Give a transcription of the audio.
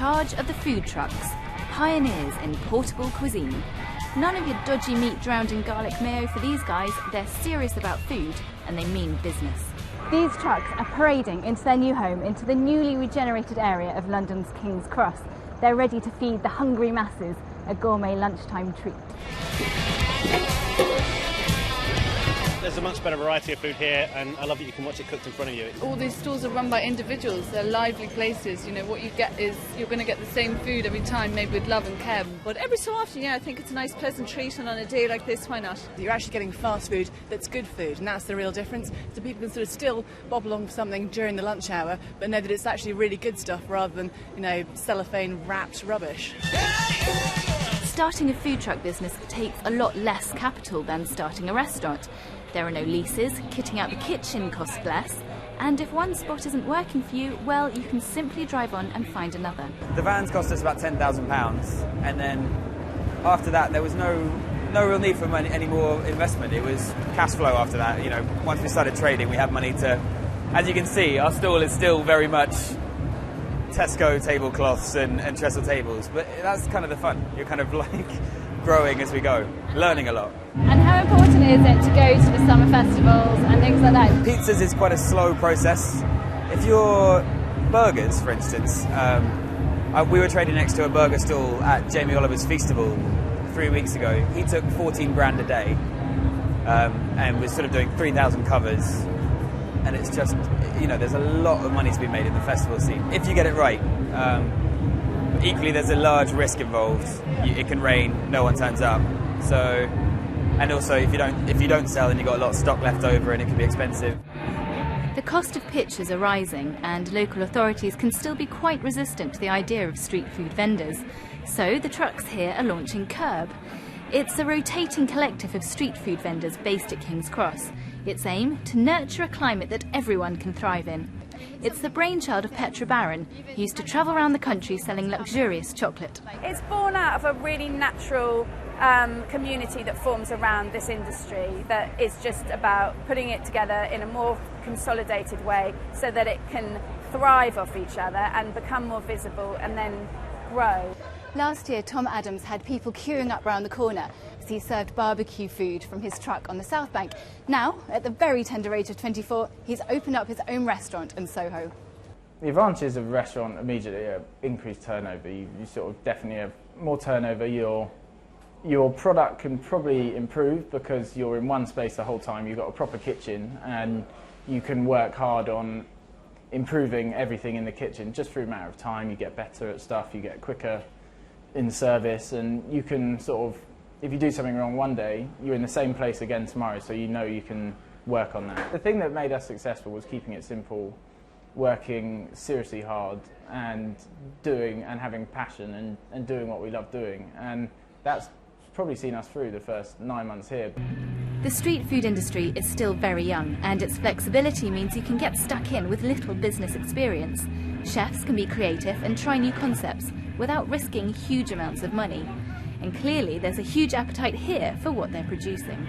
charge of the food trucks, pioneers in portable cuisine. None of your dodgy meat drowned in garlic mayo for these guys. They're serious about food and they mean business. These trucks are parading into their new home, into the newly regenerated area of London's King's Cross. They're ready to feed the hungry masses a gourmet lunchtime treat. There's a much better variety of food here, and I love that you can watch it cooked in front of you. All these stalls are run by individuals. They're lively places. You know, what you get is you're going to get the same food every time, made with love and care. But every so often, yeah, I think it's a nice pleasant treat, and on a day like this, why not? You're actually getting fast food that's good food, and that's the real difference. So people can sort of still bob along for something during the lunch hour, but know that it's actually really good stuff rather than, you know, cellophane wrapped rubbish. Starting a food truck business takes a lot less capital than starting a restaurant. There are no leases, kitting out the kitchen costs less, and if one spot isn't working for you, well, you can simply drive on and find another. The vans cost us about £10,000, and then after that there was no real need for any more investment. It was cash flow after that. You know, once we started trading, we had money to, as you can see, our stall is still very much Tesco tablecloths and trestle tables, but that's kind of the fun. You're kind of like growing as we go, learning a lot. And how important is it to go to the summer festivals and things like that? Pizzas is quite a slow process. If you're burgers, for instance, we were trading next to a burger stall at Jamie Oliver's Feastable 3 weeks ago. He took 14 grand a day and was sort of doing 3,000 covers. And it's just, you know, there's a lot of money to be made in the festival scene, if you get it right. But equally, there's a large risk involved. It can rain, no one turns up. So, and also, if you don't sell, then you've got a lot of stock left over and it can be expensive. The cost of pitches are rising, and local authorities can still be quite resistant to the idea of street food vendors. So the trucks here are launching Curb. It's a rotating collective of street food vendors based at King's Cross. Its aim, to nurture a climate that everyone can thrive in. It's the brainchild of Petra Barron, who used to travel around the country selling luxurious chocolate. It's born out of a really natural community that forms around this industry that is just about putting it together in a more consolidated way so that it can thrive off each other and become more visible and then grow. Last year, Tom Adams had people queuing up round the corner as he served barbecue food from his truck on the South Bank. Now, at the very tender age of 24, he's opened up his own restaurant in Soho. The advantages of a restaurant immediately are increased turnover. You sort of definitely have more turnover. Your product can probably improve because you're in one space the whole time. You've got a proper kitchen and you can work hard on improving everything in the kitchen just through a matter of time. You get better at stuff, you get quicker in service, and you can sort of, if you do something wrong one day, you're in the same place again tomorrow, so you know you can work on that. The thing that made us successful was keeping it simple, working seriously hard and having passion and doing what we love doing, and that's probably seen us through the first 9 months here. The street food industry is still very young, and its flexibility means you can get stuck in with little business experience. Chefs can be creative and try new concepts without risking huge amounts of money. And clearly there's a huge appetite here for what they're producing.